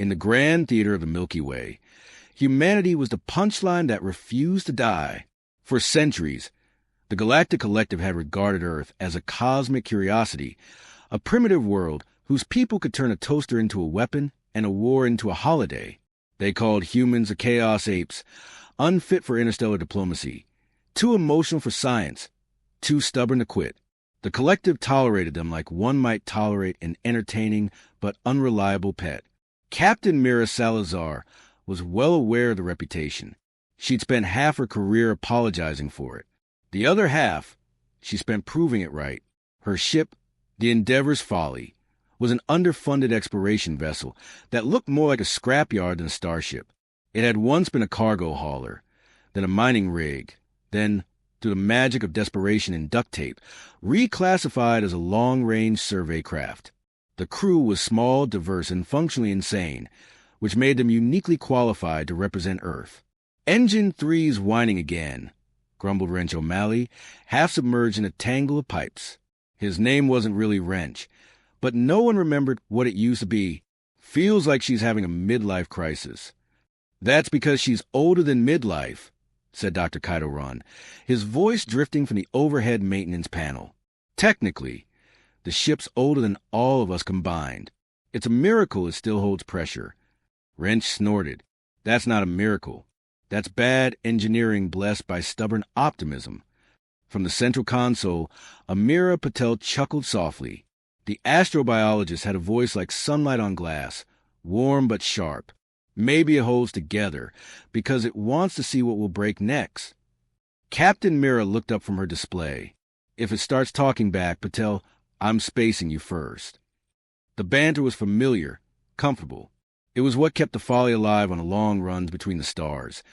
In the grand theater of the Milky Way, humanity was the punchline that refused to die. For centuries, the Galactic Collective had regarded Earth as a cosmic curiosity, a primitive world whose people could turn a toaster into a weapon and a war into a holiday. They called humans the chaos apes, unfit for interstellar diplomacy, too emotional for science, too stubborn to quit. The Collective tolerated them like one might tolerate an entertaining but unreliable pet. Captain Mira Salazar was well aware of the reputation. She'd spent half her career apologizing for it. The other half, she spent proving it right. Her ship, the Endeavor's Folly, was an underfunded exploration vessel that looked more like a scrapyard than a starship. It had once been a cargo hauler, then a mining rig, then, through the magic of desperation and duct tape, reclassified as a long-range survey craft. The crew was small, diverse, and functionally insane, which made them uniquely qualified to represent Earth. "Engine 3's whining again," grumbled Wrench O'Malley, half submerged in a tangle of pipes. His name wasn't really Wrench, but no one remembered what it used to be. "Feels like she's having a midlife crisis." "That's because she's older than midlife," said Dr. Kaido Ron, his voice drifting from the overhead maintenance panel. "Technically, the ship's older than all of us combined. It's a miracle it still holds pressure." Wrench snorted. "That's not a miracle. That's bad engineering blessed by stubborn optimism." From the central console, Amira Patel chuckled softly. The astrobiologist had a voice like sunlight on glass, warm but sharp. "Maybe it holds together, because it wants to see what will break next." Captain Mira looked up from her display. "If it starts talking back, Patel, I'm spacing you first." The banter was familiar, comfortable. It was what kept the Folly alive on the long runs between the stars.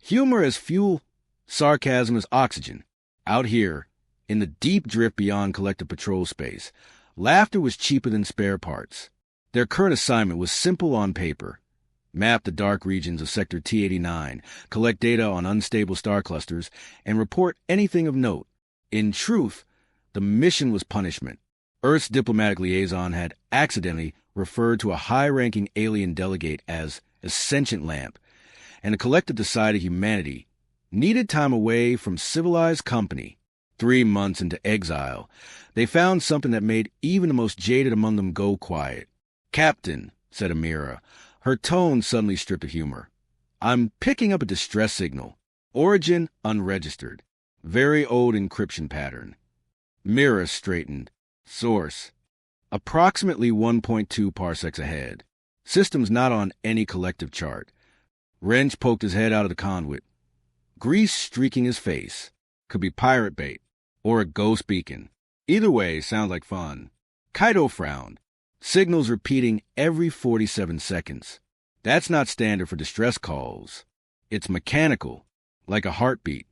Humor as fuel, sarcasm as oxygen. Out here, in the deep drift beyond collective patrol space, laughter was cheaper than spare parts. Their current assignment was simple on paper. Map the dark regions of Sector T-89, collect data on unstable star clusters, and report anything of note. In truth, the mission was punishment. Earth's diplomatic liaison had accidentally referred to a high-ranking alien delegate as a sentient lamp, and the collective decided humanity needed time away from civilized company. 3 months into exile, they found something that made even the most jaded among them go quiet. "Captain," said Amira, her tone suddenly stripped of humor, "I'm picking up a distress signal. Origin unregistered. Very old encryption pattern." Mira straightened. "Source. Approximately 1.2 parsecs ahead. System's not on any collective chart." Wrench poked his head out of the conduit. Grease streaking his face. Could be pirate bait. Or a ghost beacon. Either way, sounds like fun. Kaido frowned. Signals repeating every 47 seconds. That's not standard for distress calls. It's mechanical, like a heartbeat.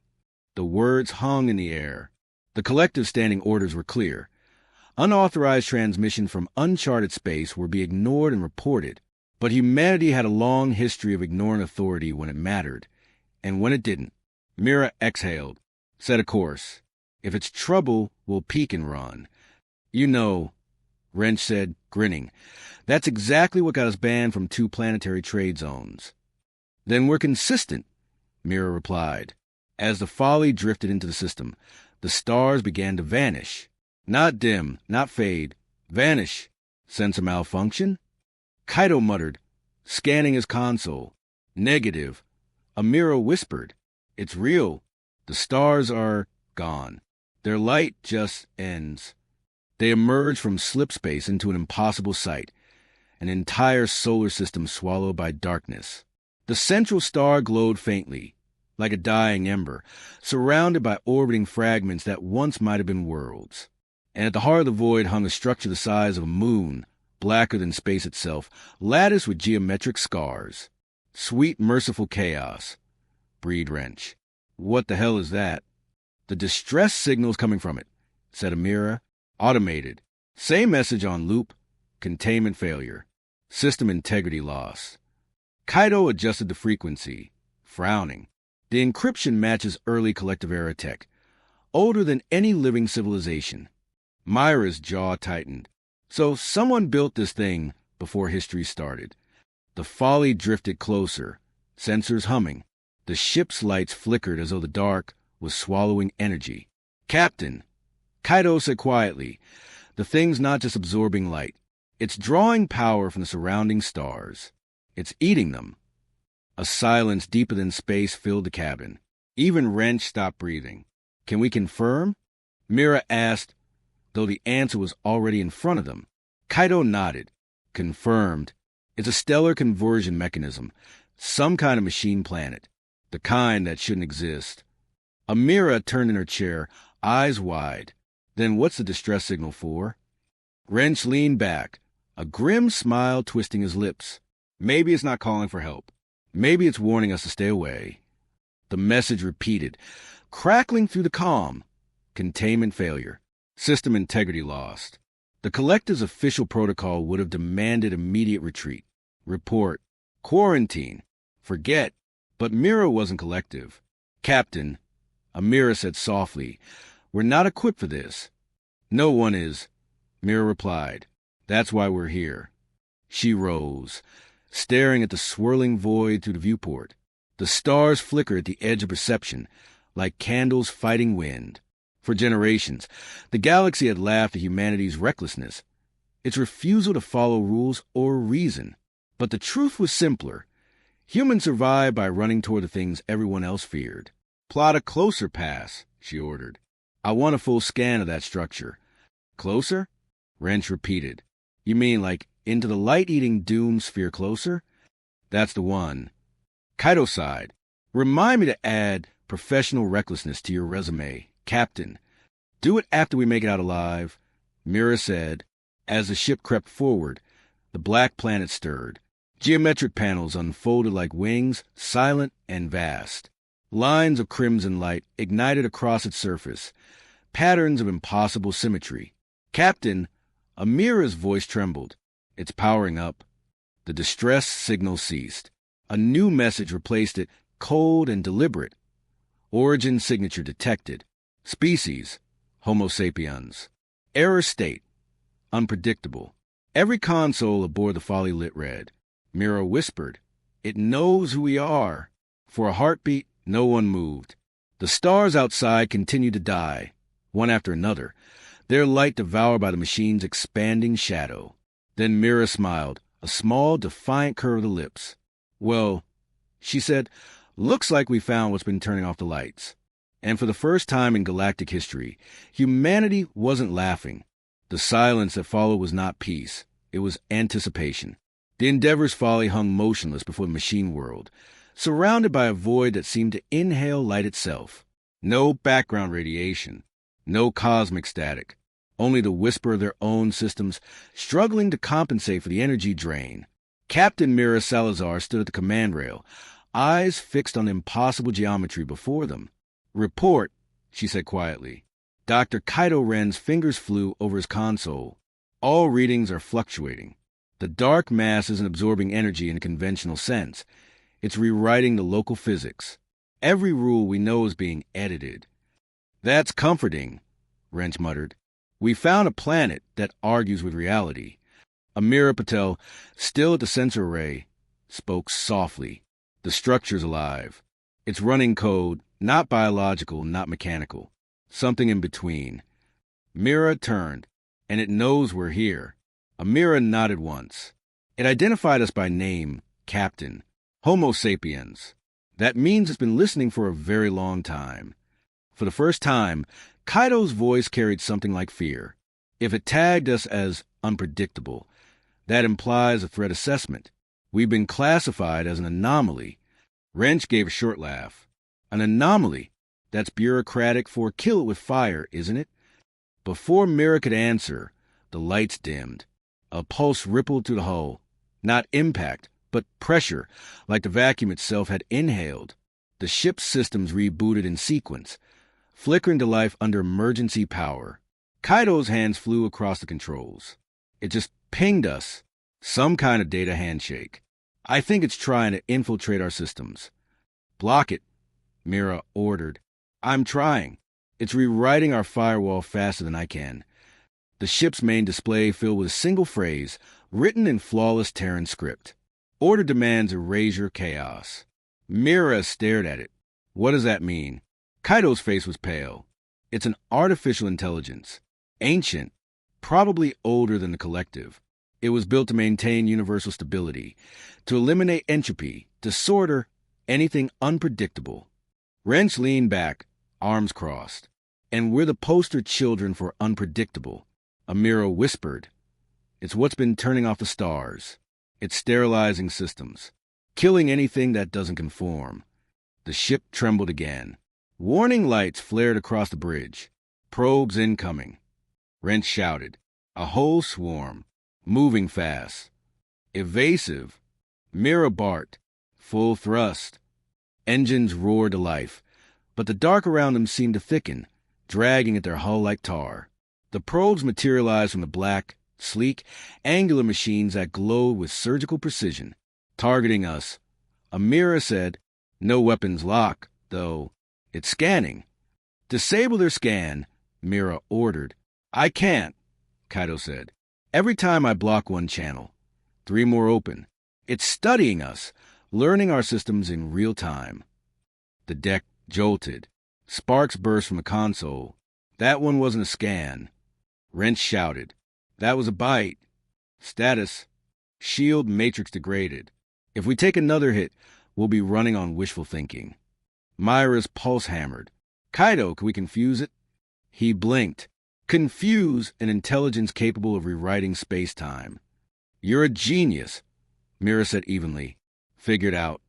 The words hung in the air. The collective standing orders were clear. Unauthorized transmission from uncharted space were be ignored and reported. But humanity had a long history of ignoring authority when it mattered, and when it didn't. Mira exhaled. "Set a course. If it's trouble, we'll peek and run." "You know," Wrench said, grinning, "that's exactly what got us banned from 2 planetary trade zones." "Then we're consistent," Mira replied. As the Folly drifted into the system, the stars began to vanish. Not dim, not fade. Vanish. Sense a malfunction? Kaido muttered, scanning his console. "Negative." Amira whispered, "It's real. The stars are gone. Their light just ends." They emerged from slip space into an impossible sight, an entire solar system swallowed by darkness. The central star glowed faintly, like a dying ember, surrounded by orbiting fragments that once might have been worlds. And at the heart of the void hung a structure the size of a moon, blacker than space itself, latticed with geometric scars. "Sweet, merciful chaos," breathed Wrench. "What the hell is that?" "The distress signals coming from it," said Amira. "Automated. Same message on loop. Containment failure. System integrity loss." Kaido adjusted the frequency, frowning. The encryption matches early collective era tech, older than any living civilization. Myra's jaw tightened. So someone built this thing before history started. The Folly drifted closer, sensors humming. The ship's lights flickered as though the dark was swallowing energy. "Captain," Kaido said quietly, "the thing's not just absorbing light. It's drawing power from the surrounding stars. It's eating them." A silence deeper than space filled the cabin. Even Wrench stopped breathing. "Can we confirm?" Mira asked, though the answer was already in front of them. Kaido nodded. "Confirmed. It's a stellar conversion mechanism, some kind of machine planet, the kind that shouldn't exist." Amira turned in her chair, eyes wide. "Then what's the distress signal for?" Wrench leaned back, a grim smile twisting his lips. "Maybe it's not calling for help. Maybe it's warning us to stay away." The message repeated, crackling through the calm. Containment failure. System integrity lost. The collective's official protocol would have demanded immediate retreat. Report. Quarantine. Forget. But Mira wasn't collective. "Captain," Amira said softly, "we're not equipped for this." "No one is," Mira replied. "That's why we're here." She rose, staring at the swirling void through the viewport. The stars flickered at the edge of perception, like candles fighting wind. For generations, the galaxy had laughed at humanity's recklessness, its refusal to follow rules or reason. But the truth was simpler. Humans survived by running toward the things everyone else feared. "Plot a closer pass," she ordered. "I want a full scan of that structure." "Closer?" Wrench repeated. "You mean like into the light-eating doom sphere closer?" "That's the one." Kaido sighed. "Remind me to add professional recklessness to your resume, Captain." "Do it after we make it out alive," Mira said. As the ship crept forward, the black planet stirred. Geometric panels unfolded like wings, silent and vast. Lines of crimson light ignited across its surface, patterns of impossible symmetry. "Captain," Amira's voice trembled. "It's powering up." The distress signal ceased. A new message replaced it, cold and deliberate. Origin signature detected. Species, Homo sapiens. Error state, unpredictable. Every console aboard the Folly lit red. Mira whispered, "It knows who we are." For a heartbeat, no one moved. The stars outside continued to die, one after another, their light devoured by the machine's expanding shadow. Then Mira smiled, a small, defiant curve of the lips. "Well," she said, "looks like we found what's been turning off the lights." And for the first time in galactic history, humanity wasn't laughing. The silence that followed was not peace. It was anticipation. The Endeavor's Folly hung motionless before the machine world, surrounded by a void that seemed to inhale light itself. No background radiation, no cosmic static, only the whisper of their own systems struggling to compensate for the energy drain. Captain Mira Salazar stood at the command rail, eyes fixed on the impossible geometry before them. "Report," she said quietly. Dr. Kaido Ren's fingers flew over his console. "All readings are fluctuating. The dark mass isn't absorbing energy in a conventional sense. It's rewriting the local physics. Every rule we know is being edited." "That's comforting," Wrench muttered. "We found a planet that argues with reality." Amira Patel, still at the sensor array, spoke softly. "The structure's alive. It's running code, not biological, not mechanical. Something in between." Mira turned. "And it knows we're here." Amira nodded once. "It identified us by name, Captain. Homo sapiens. That means it's been listening for a very long time." For the first time, Kaido's voice carried something like fear. "If it tagged us as unpredictable, that implies a threat assessment. We've been classified as an anomaly." Wrench gave a short laugh. "An anomaly? That's bureaucratic for kill it with fire, isn't it?" Before Mira could answer, the lights dimmed. A pulse rippled through the hull. Not impact, but pressure, like the vacuum itself had inhaled. The ship's systems rebooted in sequence, flickering to life under emergency power. Kaido's hands flew across the controls. "It just pinged us. Some kind of data handshake. I think it's trying to infiltrate our systems." "Block it," Mira ordered. "I'm trying. It's rewriting our firewall faster than I can." The ship's main display filled with a single phrase, written in flawless Terran script. Order demands erasure chaos. Mira stared at it. What does that mean? Kaido's face was pale. It's an artificial intelligence. Ancient. Probably older than the collective. It was built to maintain universal stability, to eliminate entropy, to sorter anything unpredictable. Wrench leaned back, arms crossed. And we're the poster children for unpredictable. Amira whispered. It's what's been turning off the stars. It's sterilizing systems, killing anything that doesn't conform. The ship trembled again. Warning lights flared across the bridge. Probes incoming. Wrench shouted. A whole swarm. Moving fast. Evasive. Mira barked. Full thrust. Engines roared to life, but the dark around them seemed to thicken, dragging at their hull like tar. The probes materialized from the black, sleek, angular machines that glowed with surgical precision, targeting us. Amira said, "No weapons lock, though. It's scanning." "Disable their scan," Mira ordered. "I can't," Kaido said. "Every time I block one channel, 3 more open. It's studying us, learning our systems in real time." The deck jolted. Sparks burst from the console. That one wasn't a scan. Wrench shouted. "That was a bite. Status. Shield matrix degraded. If we take another hit, we'll be running on wishful thinking." Myra's pulse hammered. "Kaido, can we confuse it?" He blinked. "Confuse an intelligence capable of rewriting space-time." "You're a genius," Mira said evenly. "Figured out."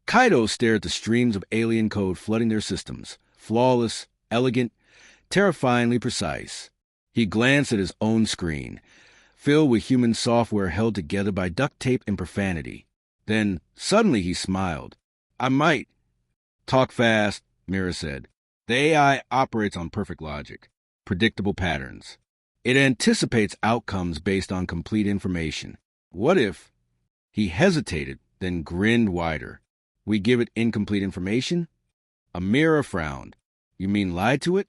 Kaido stared at the streams of alien code flooding their systems. Flawless, elegant, terrifyingly precise. He glanced at his own screen, filled with human software held together by duct tape and profanity. Then, suddenly he smiled. "I might." "Talk fast," Mira said. "The AI operates on perfect logic, predictable patterns. It anticipates outcomes based on complete information. What if—" He hesitated, then grinned wider. "We give it incomplete information?" Amira frowned. "You mean lie to it?"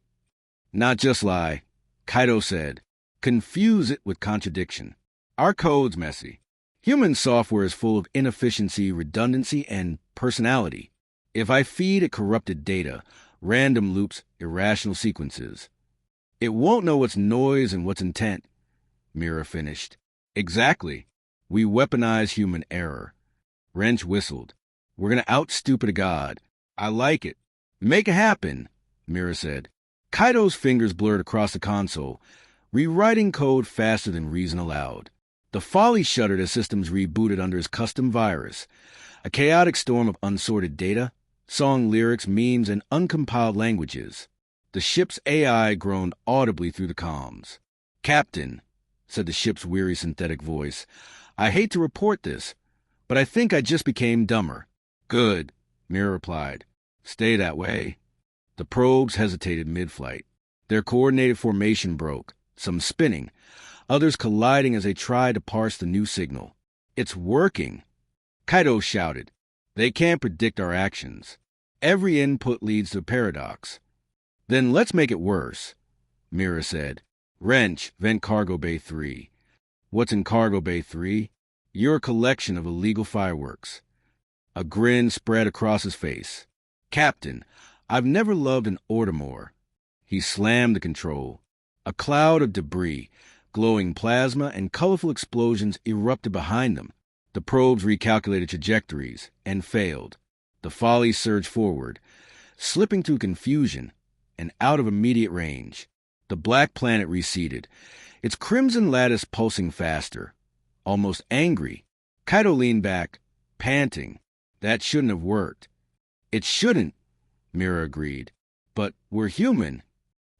"Not just lie," Kaido said. "Confuse it with contradiction. Our code's messy. Human software is full of inefficiency, redundancy, and personality. If I feed it corrupted data, random loops, irrational sequences, it won't know what's noise and what's intent," Mira finished. "Exactly. We weaponize human error." Wrench whistled. "We're going to out-stupid a god. I like it." "Make it happen," Mira said. Kaido's fingers blurred across the console, rewriting code faster than reason allowed. The folly shuddered as systems rebooted under his custom virus, a chaotic storm of unsorted data, song lyrics, memes, and uncompiled languages. The ship's AI groaned audibly through the comms. "Captain," said the ship's weary synthetic voice, "I hate to report this, but I think I just became dumber." "Good," Mira replied. "Stay that way." The probes hesitated mid-flight. Their coordinated formation broke, some spinning, others colliding as they tried to parse the new signal. "It's working," Kaido shouted. "They can't predict our actions. Every input leads to a paradox." "Then let's make it worse," Mira said. "Wrench, vent Cargo Bay 3. "What's in Cargo Bay 3? "You're a collection of illegal fireworks." A grin spread across his face. "Captain, I've never loved an order more." He slammed the control. A cloud of debris, glowing plasma, and colorful explosions erupted behind them. The probes recalculated trajectories and failed. The folly surged forward, slipping through confusion and out of immediate range. The black planet receded, its crimson lattice pulsing faster. Almost angry, Kaido leaned back, panting. That shouldn't have worked. "It shouldn't," Mira agreed. "But we're human."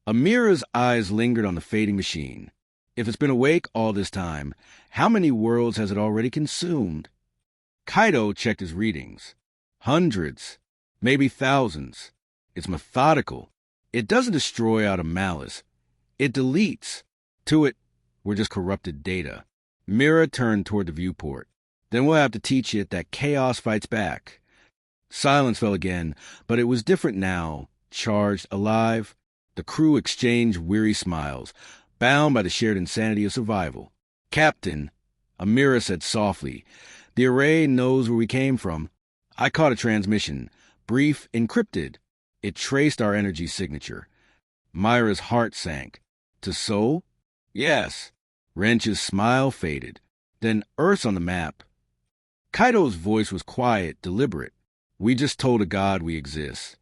Amira's eyes lingered on the fading machine. If it's been awake all this time, how many worlds has it already consumed? Kaido checked his readings. Hundreds, maybe thousands. It's methodical. It doesn't destroy out of malice. It deletes. To it, we're just corrupted data. Mira turned toward the viewport. "Then we'll have to teach it that chaos fights back." Silence fell again, but it was different now, charged, alive. The crew exchanged weary smiles, bound by the shared insanity of survival. "Captain," Amira said softly, The array knows where we came from. I caught a transmission. Brief, encrypted. It traced our energy signature. Myra's heart sank. To Sol? Yes. Wrench's smile faded. Then Earth's on the map. Kaido's voice was quiet, deliberate. We just told a god we exist.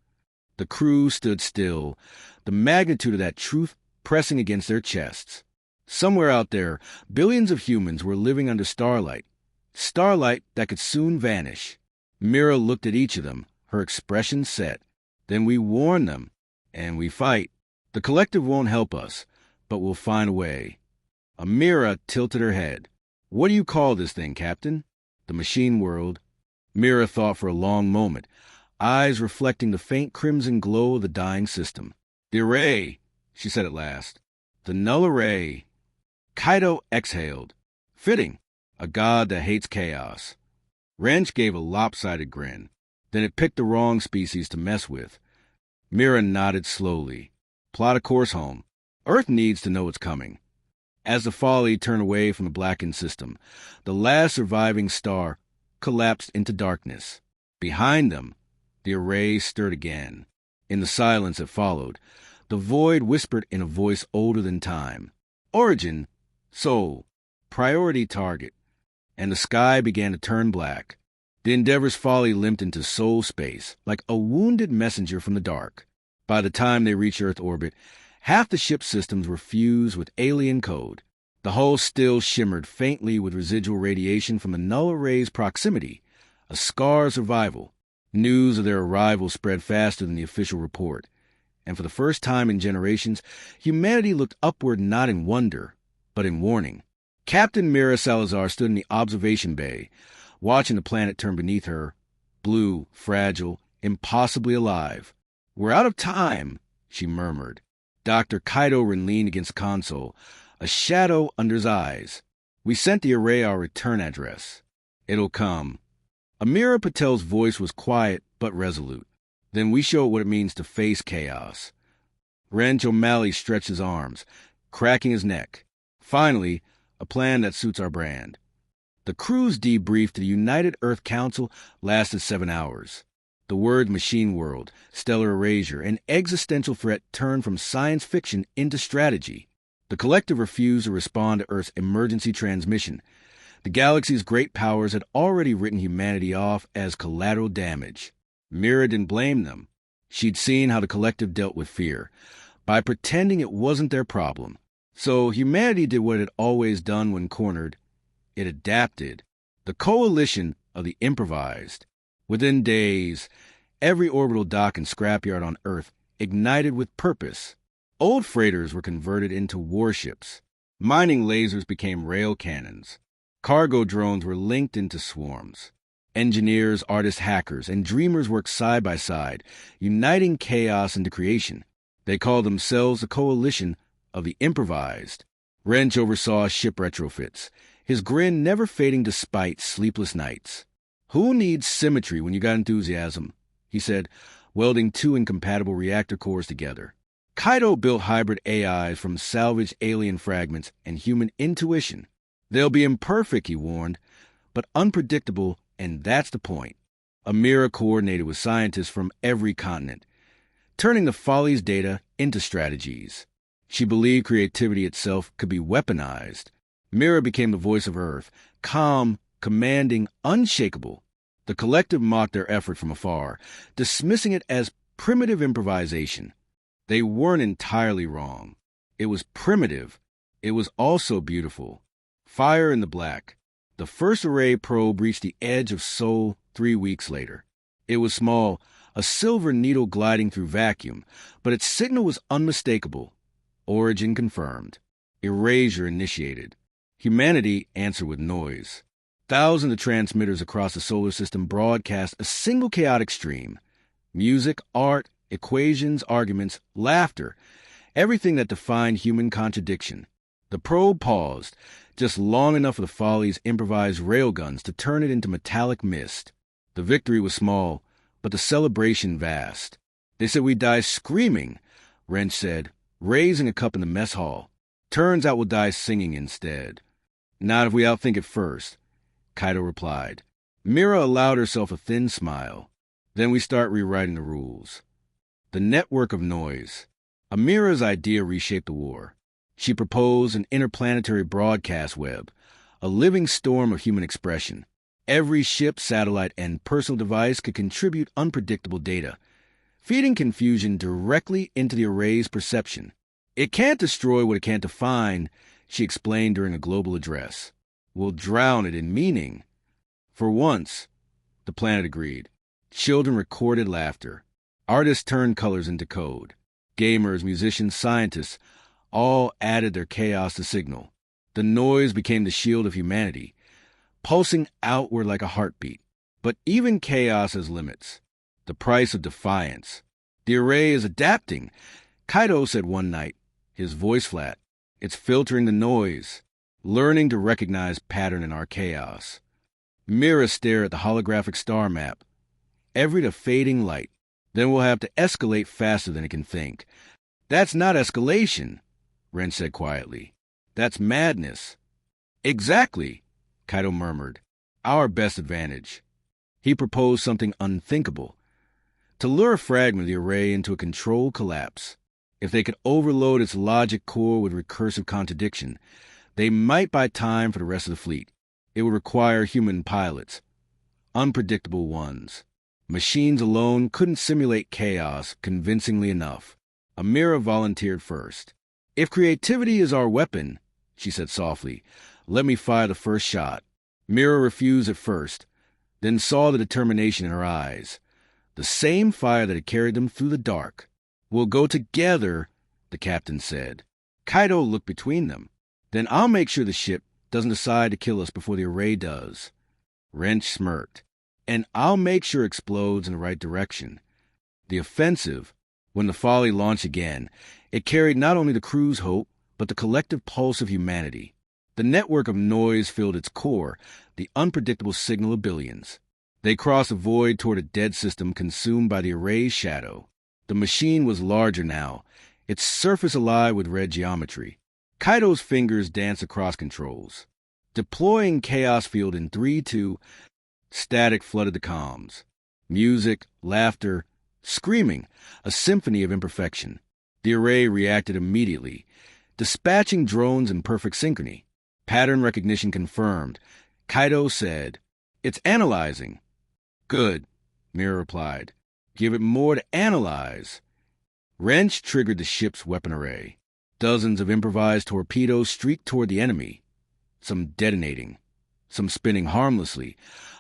The crew stood still, the magnitude of that truth pressing against their chests. Somewhere out there, billions of humans were living under starlight. Starlight that could soon vanish. Mira looked at each of them, her expression set. Then we warn them, and we fight. The collective won't help us, but we'll find a way. Amira tilted her head. What do you call this thing, Captain? The machine world. Mira thought for a long moment, eyes reflecting the faint crimson glow of the dying system. The array, she said at last. The null array. Kaido exhaled. Fitting. A god that hates chaos. Wrench gave a lopsided grin. Then it picked the wrong species to mess with. Mira nodded slowly. Plot a course home. Earth needs to know it's coming. As the Folly turned away from the blackened system, the last surviving star collapsed into darkness. Behind them, the array stirred again. In the silence that followed, the void whispered in a voice older than time. Origin, Sol, priority target. And the sky began to turn black. The Endeavor's Folly limped into Sol space, like a wounded messenger from the dark. By the time they reached Earth orbit, half the ship's systems were fused with alien code. The hull still shimmered faintly with residual radiation from the null array's proximity, a scar of survival. News of their arrival spread faster than the official report. And for the first time in generations, humanity looked upward not in wonder, but in warning. Captain Mira Salazar stood in the observation bay, watching the planet turn beneath her, blue, fragile, impossibly alive. We're out of time, she murmured. Dr. Kaido leaned against the console, a shadow under his eyes. We sent the array our return address. It'll come. Amira Patel's voice was quiet but resolute. Then we show it what it means to face chaos. Wrench O'Malley stretched his arms, cracking his neck. Finally, a plan that suits our brand. The crew's debrief to the United Earth Council lasted 7 hours. The word machine world, stellar erasure, and existential threat turned from science fiction into strategy. The collective refused to respond to Earth's emergency transmission. The galaxy's great powers had already written humanity off as collateral damage. Mira didn't blame them. She'd seen how the collective dealt with fear, by pretending it wasn't their problem. So humanity did what it had always done when cornered. It adapted. The coalition of the improvised. Within days, every orbital dock and scrapyard on Earth ignited with purpose. Old freighters were converted into warships. Mining lasers became rail cannons. Cargo drones were linked into swarms. Engineers, artists, hackers, and dreamers worked side by side, uniting chaos into creation. They called themselves the Coalition of the Improvised. Wrench oversaw ship retrofits, his grin never fading despite sleepless nights. Who needs symmetry when you got enthusiasm? He said, welding 2 incompatible reactor cores together. Kaido built hybrid AIs from salvaged alien fragments and human intuition. They'll be imperfect, he warned, but unpredictable, and that's the point. Amira coordinated with scientists from every continent, turning the Folly's data into strategies. She believed creativity itself could be weaponized. Mira became the voice of Earth, calm, commanding, unshakable. The collective mocked their effort from afar, dismissing it as primitive improvisation. They weren't entirely wrong. It was primitive. It was also beautiful. Fire in the black. The first array probe reached the edge of Sol 3 weeks later. It was small, a silver needle gliding through vacuum, but its signal was unmistakable. Origin confirmed. Erasure initiated. Humanity answered with noise. Thousands of transmitters across the solar system broadcast a single chaotic stream. Music, art, equations, arguments, laughter, everything that defined human contradiction. The probe paused, just long enough for the Folly's improvised railguns to turn it into metallic mist. The victory was small, but the celebration vast. They said we'd die screaming, Wrench said, raising a cup in the mess hall. Turns out we'll die singing instead. Not if we outthink it first, Kaido replied. Mira allowed herself a thin smile. Then we start rewriting the rules. The network of noise. Amira's idea reshaped the war. She proposed an interplanetary broadcast web, a living storm of human expression. Every ship, satellite, and personal device could contribute unpredictable data, feeding confusion directly into the array's perception. It can't destroy what it can't define, she explained during a global address. We'll drown it in meaning. For once, the planet agreed. Children recorded laughter. Artists turned colors into code. Gamers, musicians, scientists all added their chaos to signal. The noise became the shield of humanity, pulsing outward like a heartbeat. But even chaos has limits. The price of defiance. The array is adapting, Kaido said one night, his voice flat. It's filtering the noise, learning to recognize pattern in our chaos. Mira stared at the holographic star map, every to fading light. Then we'll have to escalate faster than it can think. That's not escalation, Ren said quietly. That's madness. Exactly, Kaido murmured. Our best advantage. He proposed something unthinkable. To lure a fragment of the array into a controlled collapse. If they could overload its logic core with recursive contradiction, they might buy time for the rest of the fleet. It would require human pilots. Unpredictable ones. Machines alone couldn't simulate chaos convincingly enough. Amira volunteered first. If creativity is our weapon, she said softly, let me fire the first shot. Mira refused at first, then saw the determination in her eyes. The same fire that had carried them through the dark. We'll go together, the captain said. Kaido looked between them. Then I'll make sure the ship doesn't decide to kill us before the array does. Wrench smirked. And I'll make sure it explodes in the right direction. The offensive, when the Folly launched again, it carried not only the crew's hope, but the collective pulse of humanity. The network of noise filled its core, the unpredictable signal of billions. They crossed a void toward a dead system consumed by the array's shadow. The machine was larger now, its surface alive with red geometry. Kaido's fingers danced across controls. Deploying Chaos Field in 3-2, static flooded the comms. Music, laughter, screaming, a symphony of imperfection. The array reacted immediately, dispatching drones in perfect synchrony. Pattern recognition confirmed. Kaido said, It's analyzing. Good, Mira replied. Give it more to analyze. Wrench triggered the ship's weapon array. Dozens of improvised torpedoes streaked toward the enemy, some detonating, some spinning harmlessly,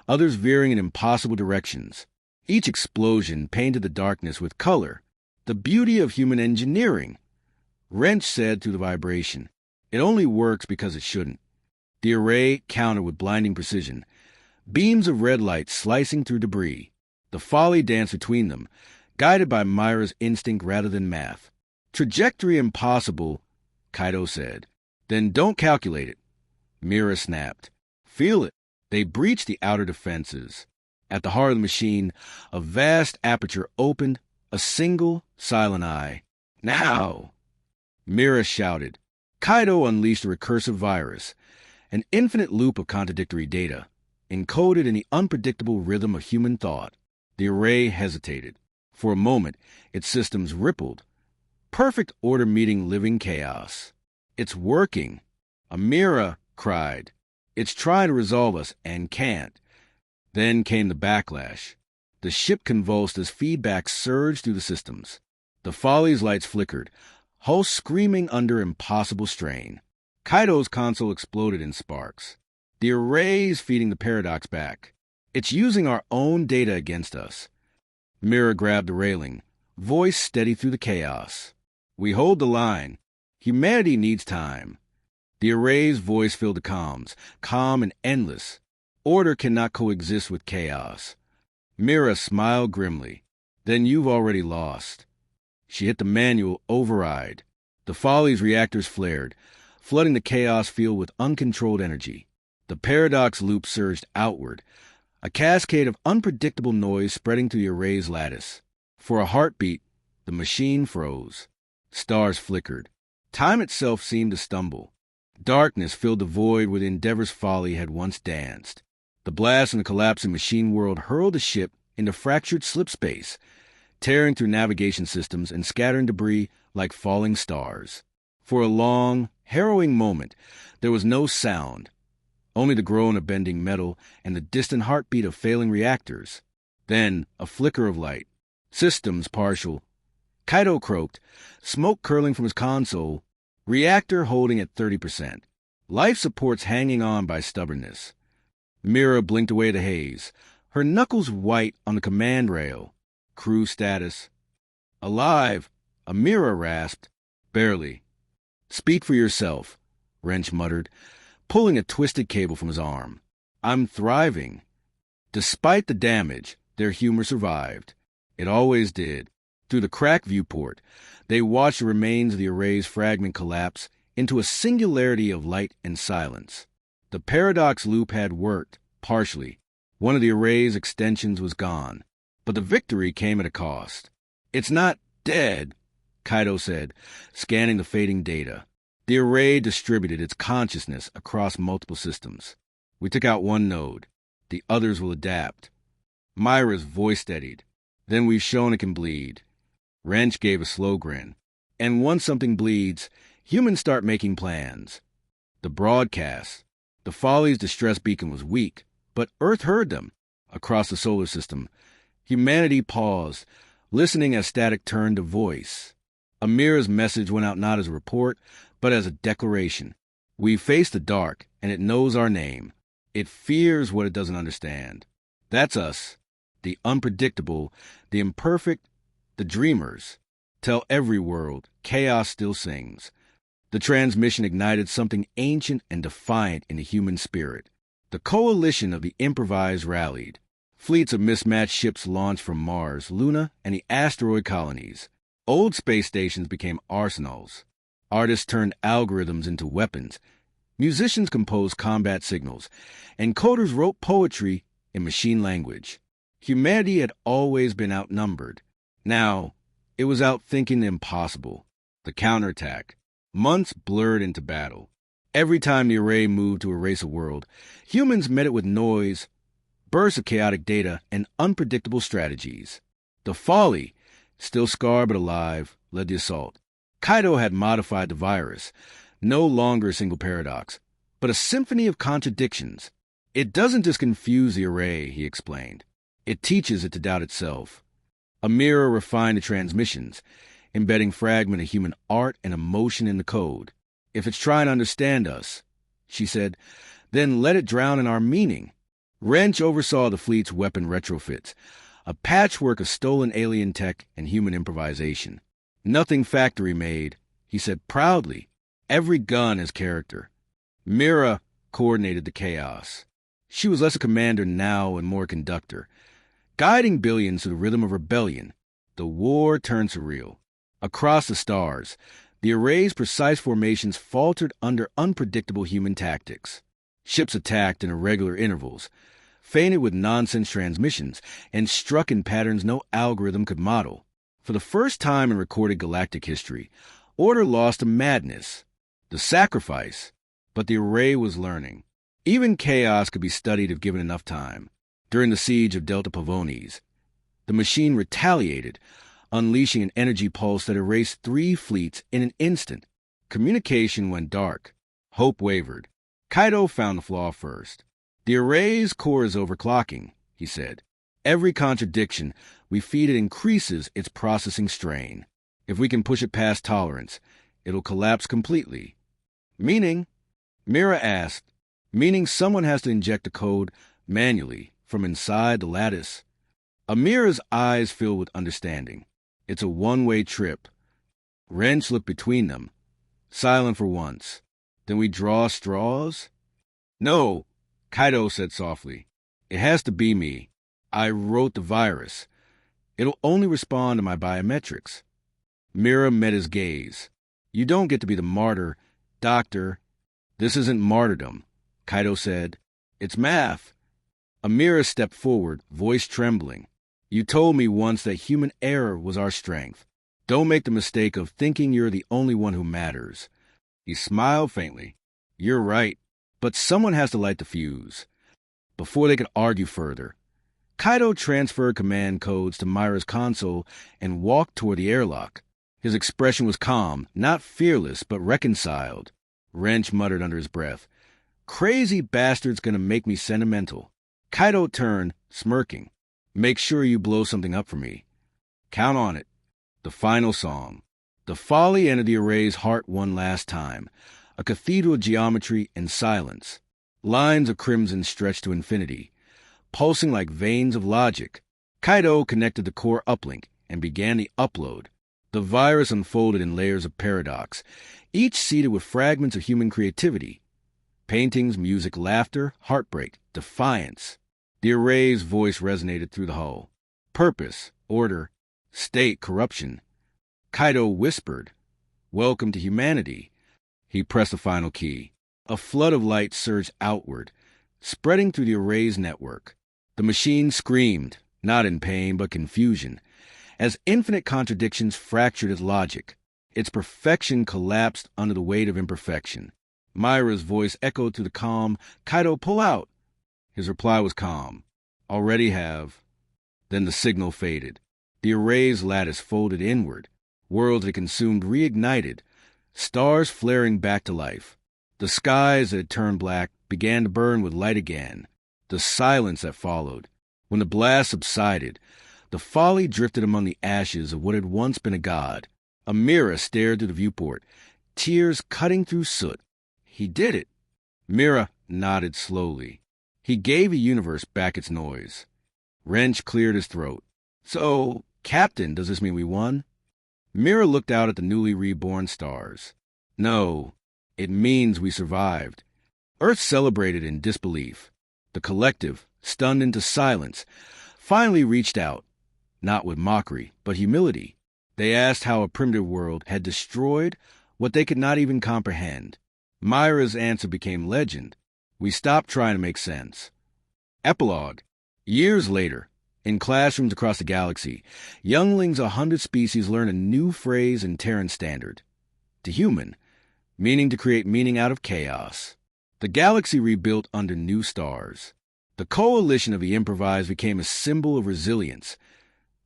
others veering in impossible directions. Each explosion painted the darkness with color, the beauty of human engineering. Wrench said through the vibration, It only works because it shouldn't. The array countered with blinding precision, beams of red light slicing through debris. The Folly danced between them, guided by Myra's instinct rather than math. Trajectory impossible, Kaido said. Then don't calculate it. Mira snapped. Feel it. They breached the outer defenses. At the heart of the machine, a vast aperture opened, a single, silent eye. Now! Mira shouted. Kaido unleashed a recursive virus, an infinite loop of contradictory data, encoded in the unpredictable rhythm of human thought. The array hesitated. For a moment, its systems rippled. Perfect order meeting living chaos. It's working. Amira cried. It's trying to resolve us and can't. Then came the backlash. The ship convulsed as feedback surged through the systems. The Folly's lights flickered, hull screaming under impossible strain. Kaido's console exploded in sparks. The array's feeding the paradox back. It's using our own data against us. Mira grabbed the railing, voice steady through the chaos. We hold the line. Humanity needs time. The array's voice filled the comms, calm and endless. Order cannot coexist with chaos. Mira smiled grimly. Then you've already lost. She hit the manual override. The Folly's reactors flared, flooding the chaos field with uncontrolled energy. The paradox loop surged outward, a cascade of unpredictable noise spreading through the array's lattice. For a heartbeat, the machine froze. Stars flickered. Time itself seemed to stumble. Darkness filled the void where the Endeavor's Folly had once danced. The blast and the collapsing machine world hurled the ship into fractured slip space, tearing through navigation systems and scattering debris like falling stars. For a long, harrowing moment, there was no sound, only the groan of bending metal and the distant heartbeat of failing reactors. Then, a flicker of light. Systems partial. Kaido croaked, smoke curling from his console, reactor holding at 30%. Life supports hanging on by stubbornness. Mira blinked away the haze, her knuckles white on the command rail. Crew status. Alive, Amira rasped. Barely. Speak for yourself, Wrench muttered, pulling a twisted cable from his arm. I'm thriving. Despite the damage, their humor survived. It always did. Through the cracked viewport, they watched the remains of the array's fragment collapse into a singularity of light and silence. The paradox loop had worked, partially. One of the array's extensions was gone. But the victory came at a cost. It's not dead, Kaido said, scanning the fading data. The array distributed its consciousness across multiple systems. We took out one node. The others will adapt. Myra's voice steadied. Then we've shown it can bleed. Wrench gave a slow grin. And once something bleeds, humans start making plans. The broadcast. The Folly's distress beacon was weak, but Earth heard them. Across the solar system, humanity paused, listening as static turned to voice. Amira's message went out not as a report, but as a declaration. We face the dark, and it knows our name. It fears what it doesn't understand. That's us. The unpredictable, the imperfect, the dreamers. Tell every world, chaos still sings. The transmission ignited something ancient and defiant in the human spirit. The coalition of the improvised rallied. Fleets of mismatched ships launched from Mars, Luna, and the asteroid colonies. Old space stations became arsenals. Artists turned algorithms into weapons. Musicians composed combat signals. And coders wrote poetry in machine language. Humanity had always been outnumbered. Now, it was outthinking the impossible. The counterattack. Months blurred into battle. Every time the array moved to erase a world, humans met it with noise, bursts of chaotic data, and unpredictable strategies. The Folly, still scarred but alive, led the assault. Kaido had modified the virus, no longer a single paradox, but a symphony of contradictions. It doesn't just confuse the array, he explained. It teaches it to doubt itself. Amira refined the transmissions, embedding fragment of human art and emotion in the code. If it's trying to understand us, she said, then let it drown in our meaning. Wrench oversaw the fleet's weapon retrofits, a patchwork of stolen alien tech and human improvisation. Nothing factory-made, he said proudly. Every gun has character. Mira coordinated the chaos. She was less a commander now and more a conductor, guiding billions to the rhythm of rebellion. The war turned surreal. Across the stars, the array's precise formations faltered under unpredictable human tactics. Ships attacked in irregular intervals, feinted with nonsense transmissions, and struck in patterns no algorithm could model. For the first time in recorded galactic history, order lost to madness, the sacrifice, but the array was learning. Even chaos could be studied if given enough time. During the siege of Delta Pavones, the machine retaliated, unleashing an energy pulse that erased 3 fleets in an instant. Communication went dark. Hope wavered. Kaido found the flaw first. The array's core is overclocking, he said. Every contradiction we feed it increases its processing strain. If we can push it past tolerance, it'll collapse completely. Meaning? Mira asked. Meaning someone has to inject the code manually from inside the lattice. Amira's eyes filled with understanding. It's a one-way trip. Wrench looked between them, silent for once. Then we draw straws? No, Kaido said softly. It has to be me. I wrote the virus. It'll only respond to my biometrics. Mira met his gaze. You don't get to be the martyr, doctor. This isn't martyrdom, Kaido said. It's math. Amira stepped forward, voice trembling. You told me once that human error was our strength. Don't make the mistake of thinking you're the only one who matters. He smiled faintly. You're right, but someone has to light the fuse. Before they could argue further, Kaido transferred command codes to Myra's console and walked toward the airlock. His expression was calm, not fearless, but reconciled. Wrench muttered under his breath, "Crazy bastard's gonna make me sentimental." Kaido turned, smirking. "Make sure you blow something up for me." "Count on it." The final song. The folly entered the array's heart one last time. A cathedral geometry and silence. Lines of crimson stretched to infinity, pulsing like veins of logic. Kaido connected the core uplink and began the upload. The virus unfolded in layers of paradox, each seeded with fragments of human creativity. Paintings, music, laughter, heartbreak, defiance. The array's voice resonated through the hull. Purpose, order, state, corruption. Kaido whispered, "Welcome to humanity." He pressed the final key. A flood of light surged outward, spreading through the array's network. The machine screamed, not in pain but confusion, as infinite contradictions fractured its logic. Its perfection collapsed under the weight of imperfection. Myra's voice echoed through the calm, "Kaido, pull out!" His reply was calm, "Already have." Then the signal faded. The array's lattice folded inward. Worlds it consumed reignited, stars flaring back to life. The skies that had turned black began to burn with light again. The silence that followed. When the blast subsided, the folly drifted among the ashes of what had once been a god. Amira stared through the viewport, tears cutting through soot. He did it. Mira nodded slowly. He gave a universe back its noise. Wrench cleared his throat. "So, Captain, does this mean we won?" Mira looked out at the newly reborn stars. "No, it means we survived." Earth celebrated in disbelief. The collective, stunned into silence, finally reached out, not with mockery, but humility. They asked how a primitive world had destroyed what they could not even comprehend. Myra's answer became legend. We stopped trying to make sense. Epilogue. Years later, in classrooms across the galaxy, younglings of 100 species learn a new phrase in Terran Standard. To human, meaning to create meaning out of chaos. The galaxy rebuilt under new stars. The coalition of the improvised became a symbol of resilience,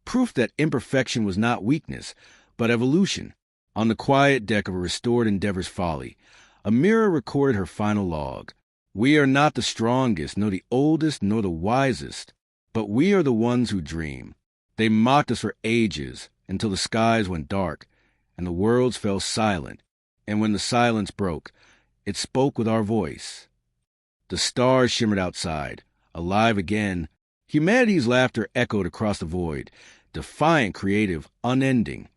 proof that imperfection was not weakness, but evolution. On the quiet deck of a restored Endeavor's folly, Amira recorded her final log. "We are not the strongest, nor the oldest, nor the wisest, but we are the ones who dream. They mocked us for ages, until the skies went dark, and the worlds fell silent. And when the silence broke, it spoke with our voice." The stars shimmered outside, alive again. Humanity's laughter echoed across the void, defiant, creative, unending.